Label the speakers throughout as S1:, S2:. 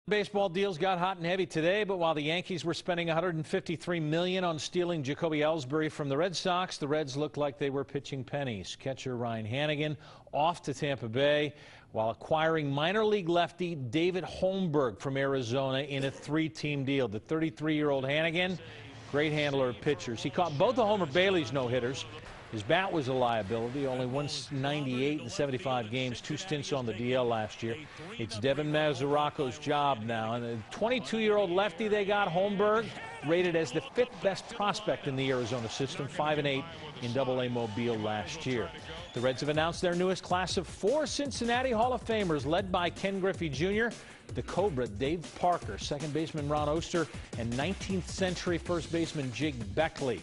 S1: Baseball deals got hot and heavy today, but while the Yankees were spending $153 million on stealing Jacoby Ellsbury from the Red Sox, the Reds looked like they were pitching pennies. Catcher Ryan Hannigan off to Tampa Bay while acquiring minor league lefty David Holmberg from Arizona in a three-team deal. The 33-year-old Hannigan, great handler of pitchers. He caught both of Homer Bailey's no-hitters. His bat was a liability, only 198 in 75 games, 2 stints on the DL last year. It's Devin Mazzaraco's job now. And the 22-year-old lefty they got, Holmberg, rated as the 5th best prospect in the Arizona system, 5-8 in Double-A Mobile last year. The Reds have announced their newest class of 4 Cincinnati Hall of Famers, led by Ken Griffey Jr., the Cobra Dave Parker, second baseman Ron Oster, and 19th century first baseman Jig Beckley.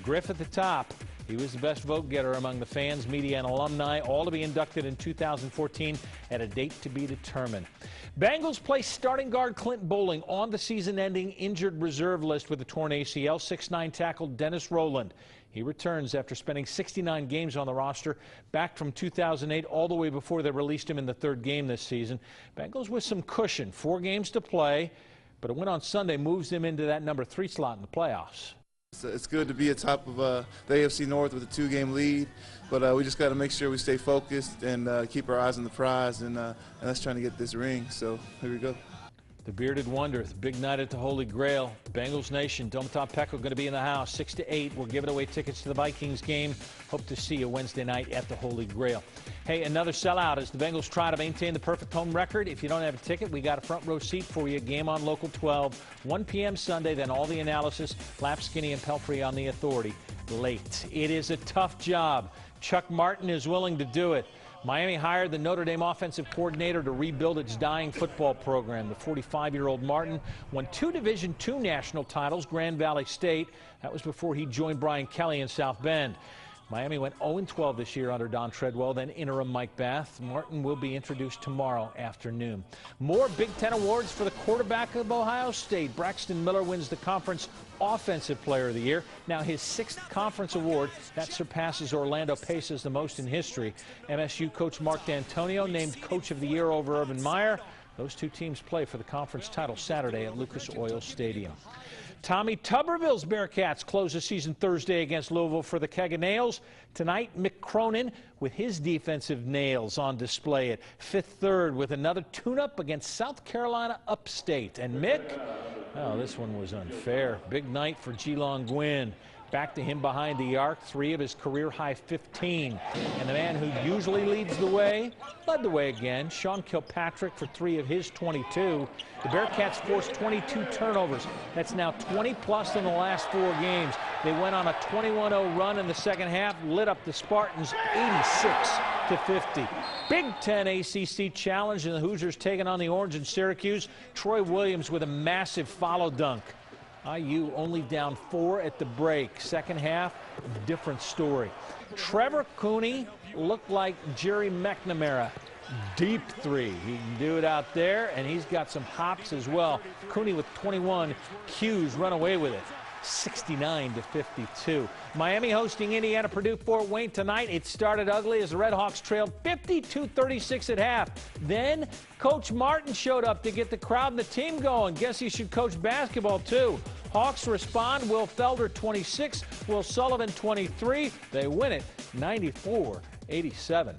S1: Griff at the top. He was the best vote getter among the fans, media, and alumni, all to be inducted in 2014 at a date to be determined. Bengals placed starting guard Clint Bowling on the season-ending injured reserve list with a torn ACL. 6'9" tackle Dennis Rowland. He returns after spending 69 games on the roster, back from 2008 all the way before they released him in the 3rd game this season. Bengals with some cushion, 4 games to play, but a win on Sunday moves them into that number 3 slot in the playoffs.
S2: It's good to be atop of the AFC North with a 2-game lead, but we just got to make sure we stay focused and keep our eyes on the prize, and that's trying to get this ring. So here we go.
S1: The Bearded Wonder, the big night at the Holy Grail. Bengals Nation, Dom Top Pecco going to be in the house 6 to 8. We're giving away tickets to the Vikings game. Hope to see you Wednesday night at the Holy Grail. Hey, another sellout as the Bengals try to maintain the perfect home record. If you don't have a ticket, we got a front row seat for you. Game on Local 12, 1 p.m. Sunday. Then all the analysis. Lap, Skinny, and Pelfrey on the Authority late. It is a tough job. Chuck Martin is willing to do it. Miami hired the Notre Dame offensive coordinator to rebuild its dying football program. The 45-year-old Martin won 2 Division II national titles, Grand Valley State. That was before he joined Brian Kelly in South Bend. Miami went 0-12 this year under Don Treadwell, then interim Mike Bath. Martin will be introduced tomorrow afternoon. More Big Ten awards for the quarterback of Ohio State. Braxton Miller wins the conference Offensive Player of the Year. Now his 6th conference award. That surpasses Orlando Pace as the most in history. MSU coach Mark D'Antonio named Coach of the Year over Urban Meyer. Those 2 teams play for the conference title Saturday at Lucas Oil Stadium. Tommy Tuberville's Bearcats close the season Thursday against Louisville for the Keg of Nails. Tonight, Mick Cronin with his defensive nails on display at 5th third with another tune-up against South Carolina Upstate. And Mick, oh, this one was unfair. Big night for Geelong Gwynn. Back to him behind the arc, 3 of his career-high 15. And the man who usually leads the way, led the way again, Sean Kilpatrick for 3 of his 22. The Bearcats forced 22 turnovers. That's now 20-plus in the last 4 games. They went on a 21-0 run in the second half, lit up the Spartans 86-50. Big Ten ACC challenge, and the Hoosiers taking on the Orange in Syracuse. Troy Williams with a massive follow dunk. IU only down 4 at the break. Second half, different story. Trevor Cooney looked like Jerry McNamara. Deep 3. He can do it out there, and he's got some hops as well. Cooney with 21. Q's run away with it. 69-52. Miami hosting Indiana, Purdue, Fort Wayne tonight. It started ugly as the Red Hawks trailed 52-36 at half. Then Coach Martin showed up to get the crowd and the team going. Guess he should coach basketball too. Hawks respond. Will Felder 26, Will Sullivan 23. They win it 94-87.